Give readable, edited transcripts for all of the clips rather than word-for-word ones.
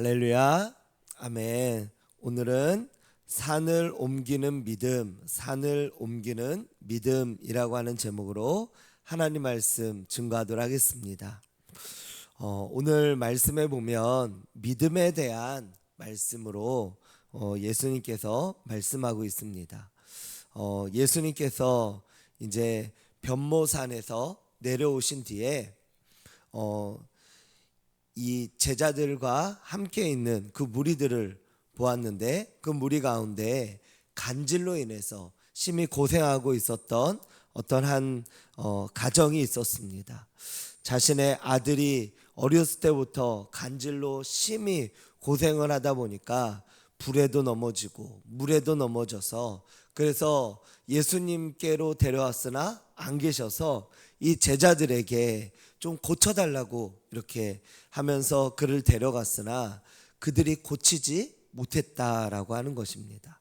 할렐루야, 아멘. 오늘은 산을 옮기는 믿음, 산을 옮기는 믿음이라고 하는 제목으로 하나님 말씀 증거하도록 하겠습니다. 오늘 말씀에 보면 믿음에 대한 말씀으로 예수님께서 말씀하고 있습니다. 예수님께서 이제 변모산에서 내려오신 뒤에 이 제자들과 함께 있는 그 무리들을 보았는데, 그 무리 가운데 간질로 인해서 심히 고생하고 있었던 어떤 한 가정이 있었습니다. 자신의 아들이 어렸을 때부터 간질로 심히 고생을 하다 보니까 불에도 넘어지고 물에도 넘어져서, 그래서 예수님께로 데려왔으나 안 계셔서 이 제자들에게 좀 고쳐달라고 이렇게 하면서 그를 데려갔으나 그들이 고치지 못했다라고 하는 것입니다.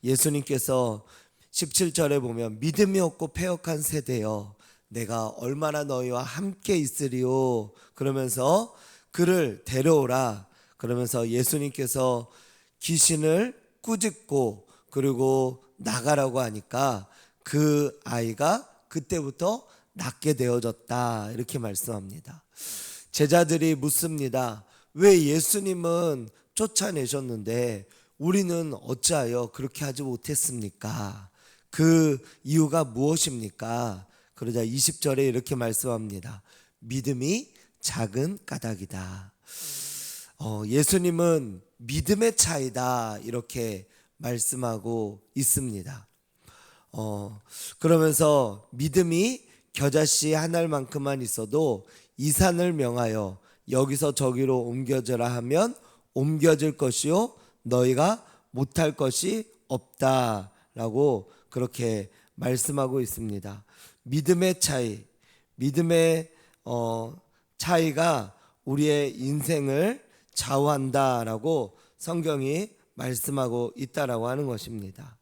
예수님께서 17절에 보면 믿음이 없고 패역한 세대여 내가 얼마나 너희와 함께 있으리요, 그러면서 그를 데려오라, 그러면서 예수님께서 귀신을 꾸짖고 그리고 나가라고 하니까 그 아이가 그때부터 낫게 되어졌다, 이렇게 말씀합니다. 제자들이 묻습니다. 왜 예수님은 쫓아내셨는데 우리는 어찌하여 그렇게 하지 못했습니까? 그 이유가 무엇입니까? 그러자 20절에 이렇게 말씀합니다. 믿음이 작은 까닭이다. 예수님은 믿음의 차이다, 이렇게 말씀하고 있습니다. 그러면서 믿음이 겨자씨 한 알만큼만 있어도 이 산을 명하여 여기서 저기로 옮겨져라 하면 옮겨질 것이요 너희가 못할 것이 없다라고 그렇게 말씀하고 있습니다. 믿음의 차이, 믿음의 차이가 우리의 인생을 좌우한다라고 성경이 말씀하고 있다라고 하는 것입니다.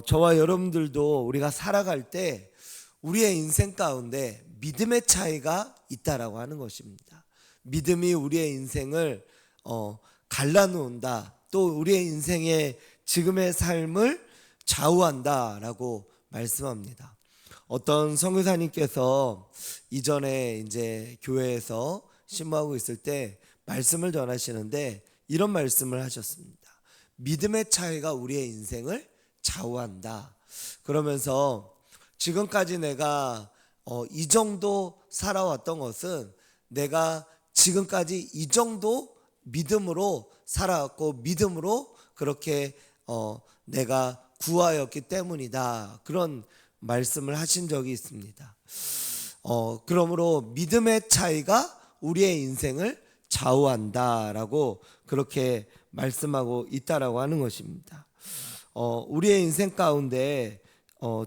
저와 여러분들도 우리가 살아갈 때 우리의 인생 가운데 믿음의 차이가 있다라고 하는 것입니다. 믿음이 우리의 인생을 갈라놓는다, 또 우리의 인생의 지금의 삶을 좌우한다라고 말씀합니다. 어떤 선교사님께서 이전에 이제 교회에서 신부하고 있을 때 말씀을 전하시는데 이런 말씀을 하셨습니다. 믿음의 차이가 우리의 인생을 좌우한다. 그러면서 지금까지 내가 이 정도 살아왔던 것은 내가 지금까지 이 정도 믿음으로 살아왔고 믿음으로 그렇게 내가 구하였기 때문이다, 그런 말씀을 하신 적이 있습니다. 그러므로 믿음의 차이가 우리의 인생을 좌우한다라고 그렇게 말씀하고 있다라고 하는 것입니다. 우리의 인생 가운데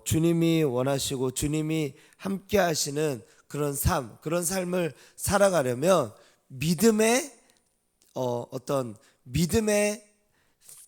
주님이 원하시고 주님이 함께 하시는 그런 삶, 그런 삶을 살아가려면 믿음의 어떤 믿음의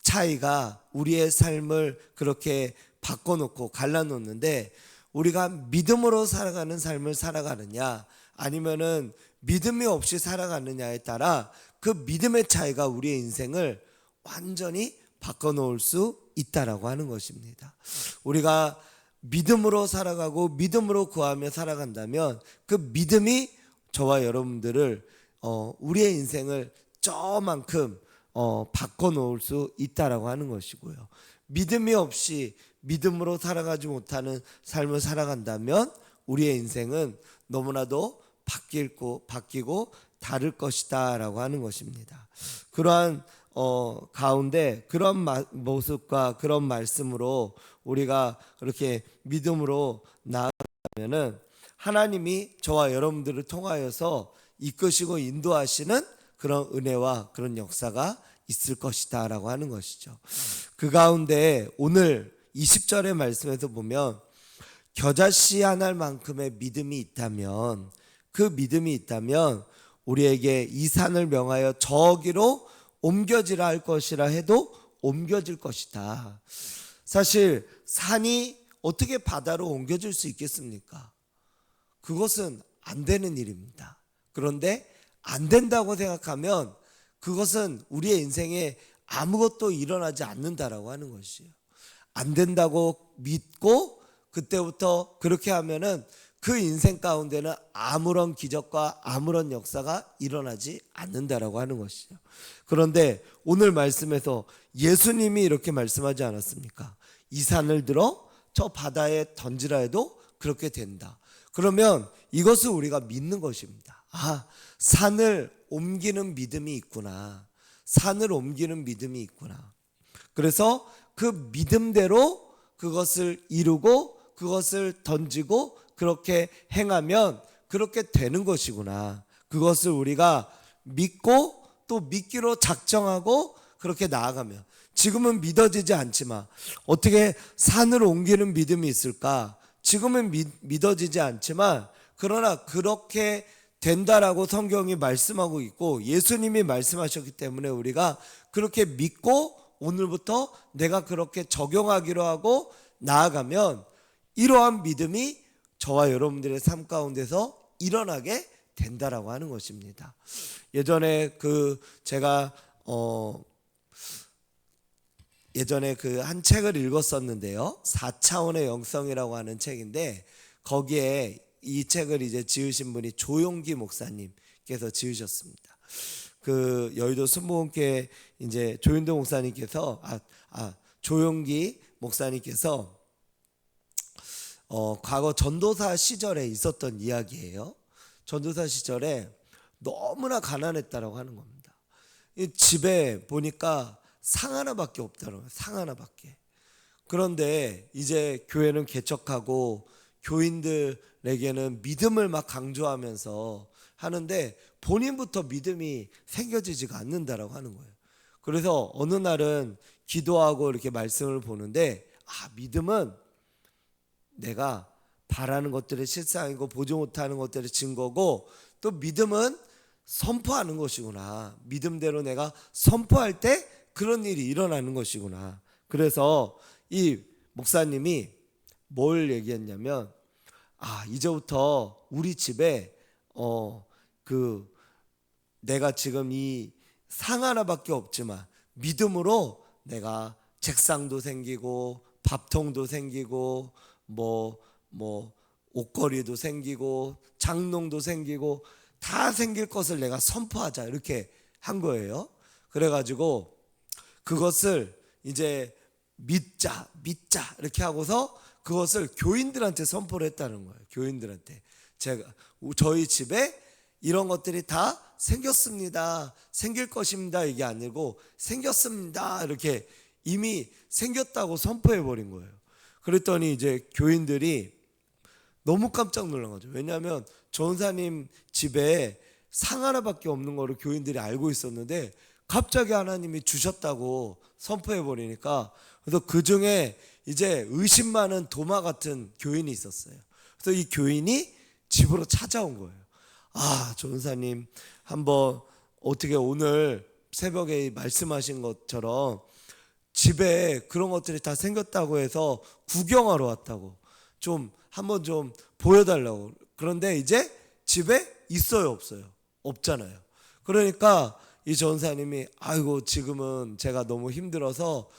차이가 우리의 삶을 그렇게 바꿔놓고 갈라놓는데, 우리가 믿음으로 살아가는 삶을 살아가느냐 아니면은 믿음이 없이 살아가느냐에 따라 그 믿음의 차이가 우리의 인생을 완전히 바꿔놓을 수 있다라고 하는 것입니다. 우리가 믿음으로 살아가고 믿음으로 구하며 살아간다면 그 믿음이 저와 여러분들을 우리의 인생을 저만큼 바꿔놓을 수 있다라고 하는 것이고요. 믿음이 없이 믿음으로 살아가지 못하는 삶을 살아간다면 우리의 인생은 너무나도 바뀌고 다를 것이다라고 하는 것입니다. 그러한 가운데 그런 모습과 그런 말씀으로 우리가 그렇게 믿음으로 나아가면은 하나님이 저와 여러분들을 통하여서 이끄시고 인도하시는 그런 은혜와 그런 역사가 있을 것이다라고 하는 것이죠. 그 가운데 오늘 20절의 말씀에서 보면 겨자씨 한 알만큼의 믿음이 있다면, 그 믿음이 있다면 우리에게 이 산을 명하여 저기로 옮겨지라 할 것이라 해도 옮겨질 것이다. 사실 산이 어떻게 바다로 옮겨질 수 있겠습니까? 그것은 안 되는 일입니다. 그런데 안 된다고 생각하면 그것은 우리의 인생에 아무것도 일어나지 않는다라고 하는 것이에요. 안 된다고 믿고 그때부터 그렇게 하면은 그 인생 가운데는 아무런 기적과 아무런 역사가 일어나지 않는다라고 하는 것이죠. 그런데 오늘 말씀에서 예수님이 이렇게 말씀하지 않았습니까? 이 산을 들어 저 바다에 던지라 해도 그렇게 된다. 그러면 이것을 우리가 믿는 것입니다. 아, 산을 옮기는 믿음이 있구나. 산을 옮기는 믿음이 있구나. 그래서 그 믿음대로 그것을 이루고 그것을 던지고 그렇게 행하면 그렇게 되는 것이구나. 그것을 우리가 믿고 또 믿기로 작정하고 그렇게 나아가면, 지금은 믿어지지 않지만 어떻게 산을 옮기는 믿음이 있을까? 지금은 믿어지지 않지만 그러나 그렇게 된다라고 성경이 말씀하고 있고 예수님이 말씀하셨기 때문에 우리가 그렇게 믿고 오늘부터 내가 그렇게 적용하기로 하고 나아가면 이러한 믿음이 저와 여러분들의 삶 가운데서 일어나게 된다라고 하는 것입니다. 예전에 제가 예전에 한 책을 읽었었는데요. 4차원의 영성이라고 하는 책인데 거기에 이 책을 이제 지으신 분이 조용기 목사님께서 지으셨습니다. 여의도 순복음교회 이제 조윤도 목사님께서 조용기 목사님께서 과거 전도사 시절에 있었던 이야기예요. 전도사 시절에 너무나 가난했다라고 하는 겁니다. 이 집에 보니까 상 하나밖에 없다는 거예요. 상 하나밖에. 그런데 이제 교회는 개척하고 교인들에게는 믿음을 막 강조하면서 하는데 본인부터 믿음이 생겨지지가 않는다라고 하는 거예요. 그래서 어느 날은 기도하고 이렇게 말씀을 보는데 믿음은 내가 바라는 것들의 실상이고 보지 못하는 것들의 증거고 또 믿음은 선포하는 것이구나. 믿음대로 내가 선포할 때 그런 일이 일어나는 것이구나. 그래서 이 목사님이 뭘 얘기했냐면 이제부터 우리 집에 내가 지금 이 상 하나밖에 없지만 믿음으로 내가 책상도 생기고 밥통도 생기고 뭐 옷걸이도 생기고 장롱도 생기고 다 생길 것을 내가 선포하자 이렇게 한 거예요. 그래가지고 그것을 이제 믿자 이렇게 하고서 그것을 교인들한테 선포를 했다는 거예요. 교인들한테 저희 집에 이런 것들이 다 생겼습니다. 생길 것입니다. 이게 아니고 생겼습니다. 이렇게 이미 생겼다고 선포해 버린 거예요. 그랬더니 이제 교인들이 너무 깜짝 놀란 거죠. 왜냐하면 전사님 집에 상 하나밖에 없는 거를 교인들이 알고 있었는데 갑자기 하나님이 주셨다고 선포해 버리니까, 그래서 그 중에 이제 의심 많은 도마 같은 교인이 있었어요. 그래서 이 교인이 집으로 찾아온 거예요. 전사님 한번 어떻게 오늘 새벽에 말씀하신 것처럼 집에 그런 것들이 다 생겼다고 해서 구경하러 왔다고 좀 한번 좀 보여달라고. 그런데 이제 집에 있어요 없어요? 없잖아요. 그러니까 이 전사님이 지금은 제가 너무 힘들어서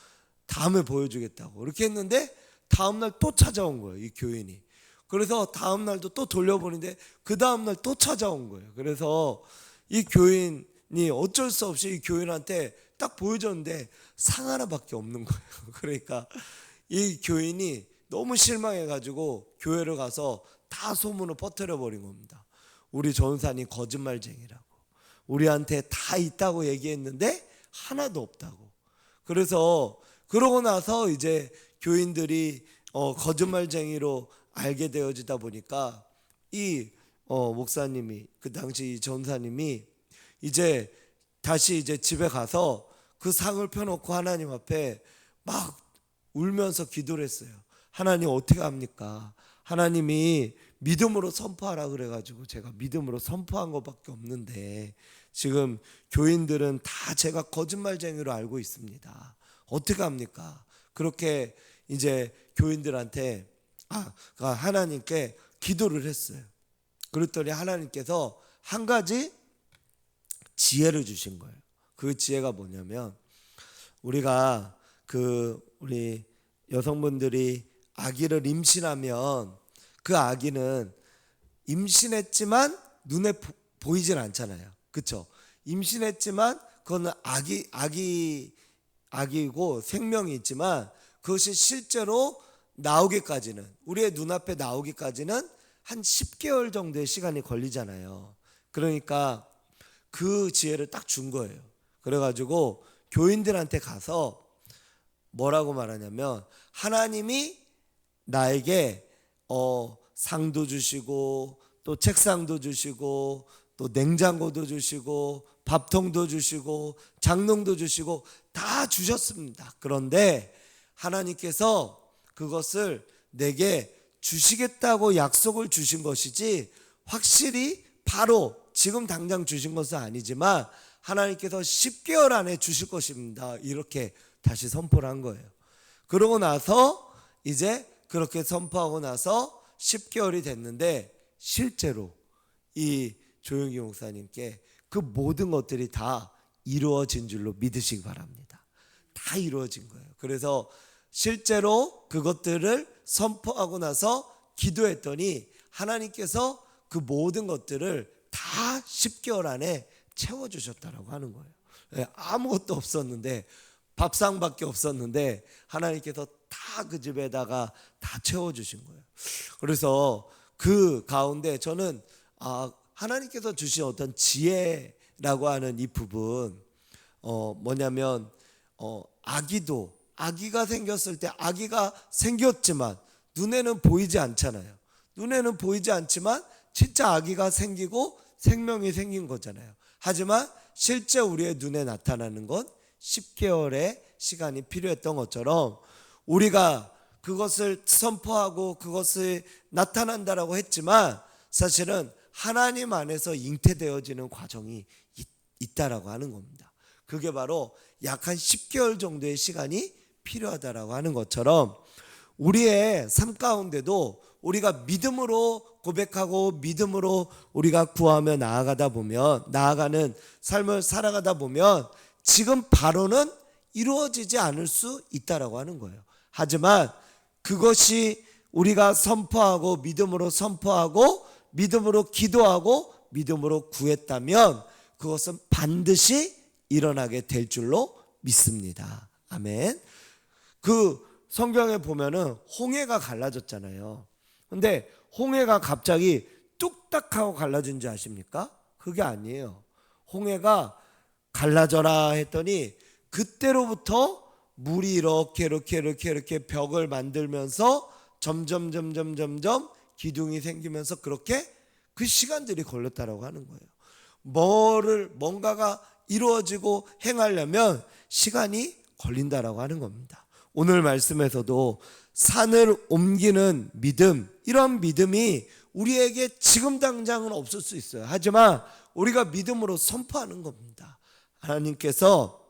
다음에 보여주겠다고 이렇게 했는데 다음날 또 찾아온 거예요, 이 교인이. 그래서 다음날도 또 돌려보는데 그 다음날 또 찾아온 거예요. 그래서 이 교인이 어쩔 수 없이 이 교인한테 딱 보여줬는데 상 하나밖에 없는 거예요. 그러니까 이 교인이 너무 실망해가지고 교회를 가서 다 소문을 퍼뜨려 버린 겁니다. 우리 전사님 거짓말쟁이라고, 우리한테 다 있다고 얘기했는데 하나도 없다고. 그래서 그러고 나서 이제 교인들이 거짓말쟁이로 알게 되어지다 보니까 이 목사님이, 그 당시 이 전사님이 이제 다시 이제 집에 가서 그 상을 펴놓고 하나님 앞에 막 울면서 기도를 했어요. 하나님 어떻게 합니까? 하나님이 믿음으로 선포하라 그래가지고 제가 믿음으로 선포한 것밖에 없는데 지금 교인들은 다 제가 거짓말쟁이로 알고 있습니다. 어떻게 합니까? 그렇게 이제 교인들한테 하나님께 기도를 했어요. 그랬더니 하나님께서 한 가지 지혜를 주신 거예요. 그 지혜가 뭐냐면, 우리가 우리 여성분들이 아기를 임신하면 그 아기는 임신했지만 눈에 보이질 않잖아요. 그렇죠? 임신했지만 그거는 아기고 생명이 있지만 그것이 실제로 나오기까지는, 우리의 눈앞에 나오기까지는 한 10개월 정도의 시간이 걸리잖아요. 그러니까 그 지혜를 딱 준 거예요. 그래가지고 교인들한테 가서 뭐라고 말하냐면, 하나님이 나에게 상도 주시고 또 책상도 주시고 또 냉장고도 주시고 밥통도 주시고 장롱도 주시고 다 주셨습니다. 그런데 하나님께서 그것을 내게 주시겠다고 약속을 주신 것이지, 확실히 바로 지금 당장 주신 것은 아니지만 하나님께서 10개월 안에 주실 것입니다. 이렇게 다시 선포를 한 거예요. 그러고 나서 이제 그렇게 선포하고 나서 10개월이 됐는데, 실제로 이 조용기 목사님께 그 모든 것들이 다 이루어진 줄로 믿으시기 바랍니다. 다 이루어진 거예요. 그래서 실제로 그것들을 선포하고 나서 기도했더니 하나님께서 그 모든 것들을 다 10개월 안에 채워주셨다라고 하는 거예요. 아무것도 없었는데, 밥상밖에 없었는데 하나님께서 다 그 집에다가 다 채워주신 거예요. 그래서 그 가운데 저는 하나님께서 주신 어떤 지혜라고 하는 이 부분, 뭐냐면 아기가 생겼을 때, 아기가 생겼지만 눈에는 보이지 않잖아요. 눈에는 보이지 않지만 진짜 아기가 생기고 생명이 생긴 거잖아요. 하지만 실제 우리의 눈에 나타나는 건 10개월의 시간이 필요했던 것처럼, 우리가 그것을 선포하고 그것을 나타난다라고 했지만 사실은 하나님 안에서 잉태되어지는 과정이 있다라고 하는 겁니다. 그게 바로 약 한 10개월 정도의 시간이 필요하다라고 하는 것처럼, 우리의 삶 가운데도 우리가 믿음으로 고백하고 믿음으로 우리가 구하며 나아가는 삶을 살아가다 보면 지금 바로는 이루어지지 않을 수 있다라고 하는 거예요. 하지만 그것이 우리가 선포하고 믿음으로 선포하고 믿음으로 기도하고 믿음으로 구했다면 그것은 반드시 일어나게 될 줄로 믿습니다. 아멘. 그 성경에 보면은 홍해가 갈라졌잖아요. 근데 홍해가 갑자기 뚝딱 하고 갈라진 줄 아십니까? 그게 아니에요. 홍해가 갈라져라 했더니 그때로부터 물이 이렇게 벽을 만들면서 점점 기둥이 생기면서 그렇게 그 시간들이 걸렸다라고 하는 거예요. 뭔가가 이루어지고 행하려면 시간이 걸린다라고 하는 겁니다. 오늘 말씀에서도 산을 옮기는 믿음, 이런 믿음이 우리에게 지금 당장은 없을 수 있어요. 하지만 우리가 믿음으로 선포하는 겁니다. 하나님께서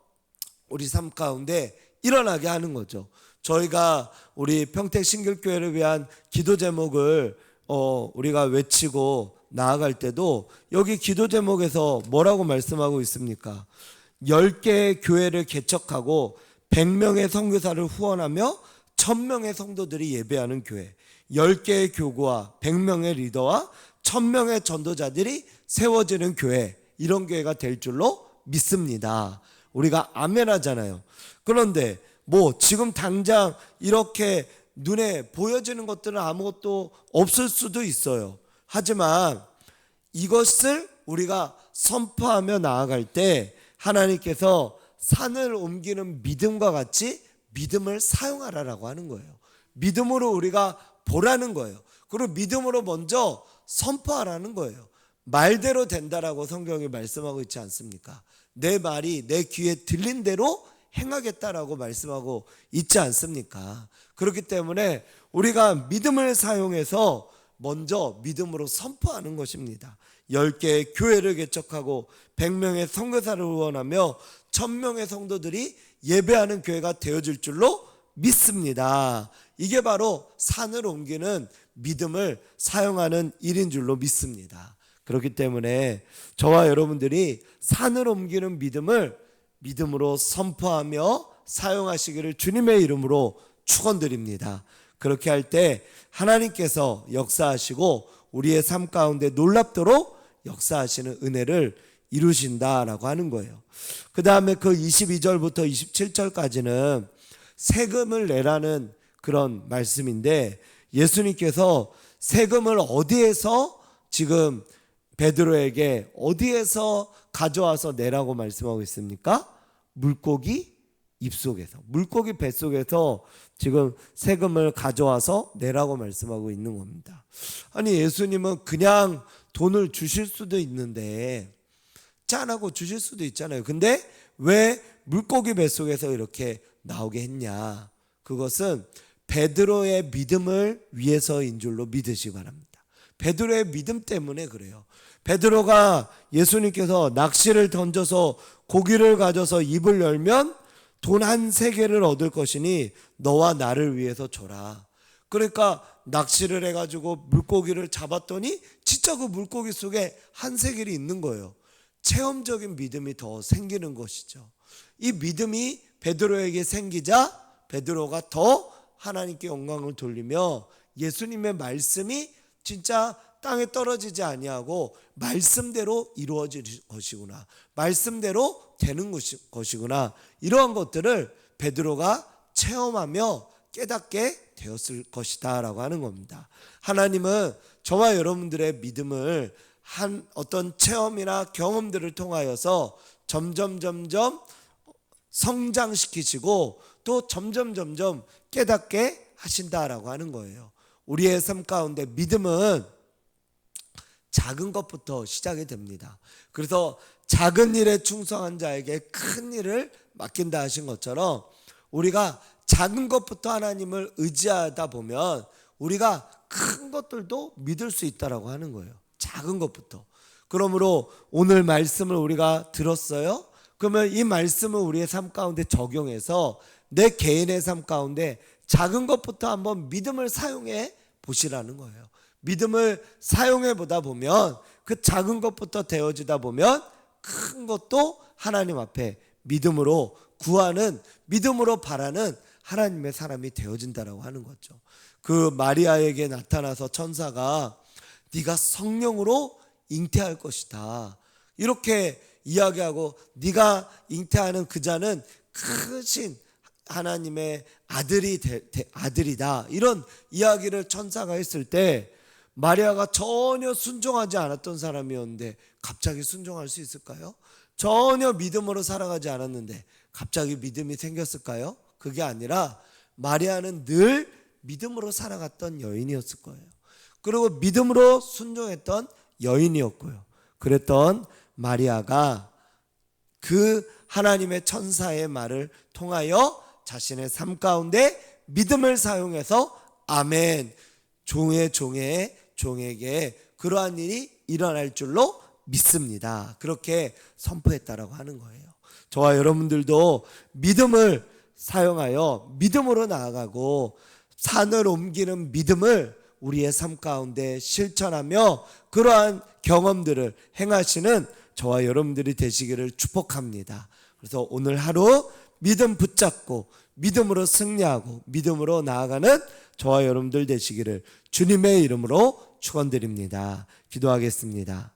우리 삶 가운데 일어나게 하는 거죠. 저희가 우리 평택 신길교회를 위한 기도 제목을 우리가 외치고 나아갈 때도 여기 기도 제목에서 뭐라고 말씀하고 있습니까? 10개의 교회를 개척하고 100명의 선교사를 후원하며 1000명의 성도들이 예배하는 교회, 10개의 교구와 100명의 리더와 1000명의 전도자들이 세워지는 교회, 이런 교회가 될 줄로 믿습니다. 우리가 아멘 하잖아요. 그런데 지금 당장 이렇게 눈에 보여지는 것들은 아무것도 없을 수도 있어요. 하지만 이것을 우리가 선포하며 나아갈 때 하나님께서 산을 옮기는 믿음과 같이 믿음을 사용하라라고 하는 거예요. 믿음으로 우리가 보라는 거예요. 그리고 믿음으로 먼저 선포하라는 거예요. 말대로 된다라고 성경이 말씀하고 있지 않습니까? 내 말이 내 귀에 들린 대로 행하겠다라고 말씀하고 있지 않습니까? 그렇기 때문에 우리가 믿음을 사용해서 먼저 믿음으로 선포하는 것입니다. 10개의 교회를 개척하고 100명의 선교사를 후원하며 1000명의 성도들이 예배하는 교회가 되어질 줄로 믿습니다. 이게 바로 산을 옮기는 믿음을 사용하는 일인 줄로 믿습니다. 그렇기 때문에 저와 여러분들이 산을 옮기는 믿음을 믿음으로 선포하며 사용하시기를 주님의 이름으로 축원드립니다. 그렇게 할 때 하나님께서 역사하시고 우리의 삶 가운데 놀랍도록 역사하시는 은혜를 이루신다라고 하는 거예요. 그 다음에 그 22절부터 27절까지는 세금을 내라는 그런 말씀인데, 예수님께서 세금을 어디에서 지금 베드로에게 어디에서 가져와서 내라고 말씀하고 있습니까? 물고기 입속에서, 물고기 뱃속에서 지금 세금을 가져와서 내라고 말씀하고 있는 겁니다. 아니, 예수님은 그냥 돈을 주실 수도 있는데, 짠하고 주실 수도 있잖아요. 근데 왜 물고기 뱃속에서 이렇게 나오게 했냐? 그것은 베드로의 믿음을 위해서인 줄로 믿으시기 바랍니다. 베드로의 믿음 때문에 그래요. 베드로가 예수님께서 낚시를 던져서 고기를 가져서 입을 열면 돈 한 세겔을 얻을 것이니 너와 나를 위해서 줘라. 그러니까 낚시를 해가지고 물고기를 잡았더니 진짜 그 물고기 속에 한 세겔이 있는 거예요. 체험적인 믿음이 더 생기는 것이죠. 이 믿음이 베드로에게 생기자 베드로가 더 하나님께 영광을 돌리며 예수님의 말씀이 진짜 땅에 떨어지지 아니하고 말씀대로 이루어질 것이구나, 말씀대로 되는 것이구나, 이러한 것들을 베드로가 체험하며 깨닫게 되었을 것이다 라고 하는 겁니다. 하나님은 저와 여러분들의 믿음을 한 어떤 체험이나 경험들을 통하여서 점점 성장시키시고 또 점점 깨닫게 하신다라고 하는 거예요. 우리의 삶 가운데 믿음은 작은 것부터 시작이 됩니다. 그래서 작은 일에 충성한 자에게 큰 일을 맡긴다 하신 것처럼 우리가 작은 것부터 하나님을 의지하다 보면 우리가 큰 것들도 믿을 수 있다라고 하는 거예요. 작은 것부터. 그러므로 오늘 말씀을 우리가 들었어요. 그러면 이 말씀을 우리의 삶 가운데 적용해서 내 개인의 삶 가운데 작은 것부터 한번 믿음을 사용해 보시라는 거예요. 믿음을 사용해 보다 보면 그 작은 것부터 되어지다 보면 큰 것도 하나님 앞에 믿음으로 구하는, 믿음으로 바라는 하나님의 사람이 되어진다라고 하는 거죠. 그 마리아에게 나타나서 천사가 네가 성령으로 잉태할 것이다 이렇게 이야기하고, 네가 잉태하는 그 자는 크신 하나님의 아들이다 이런 이야기를 천사가 했을 때 마리아가 전혀 순종하지 않았던 사람이었는데 갑자기 순종할 수 있을까요? 전혀 믿음으로 살아가지 않았는데 갑자기 믿음이 생겼을까요? 그게 아니라 마리아는 늘 믿음으로 살아갔던 여인이었을 거예요. 그리고 믿음으로 순종했던 여인이었고요. 그랬던 마리아가 그 하나님의 천사의 말을 통하여 자신의 삶 가운데 믿음을 사용해서 아멘, 종에게 그러한 일이 일어날 줄로 믿습니다. 그렇게 선포했다라고 하는 거예요. 저와 여러분들도 믿음을 사용하여 믿음으로 나아가고 산을 옮기는 믿음을 우리의 삶 가운데 실천하며 그러한 경험들을 행하시는 저와 여러분들이 되시기를 축복합니다. 그래서 오늘 하루 믿음 붙잡고 믿음으로 승리하고 믿음으로 나아가는 저와 여러분들 되시기를 주님의 이름으로 축원드립니다. 기도하겠습니다.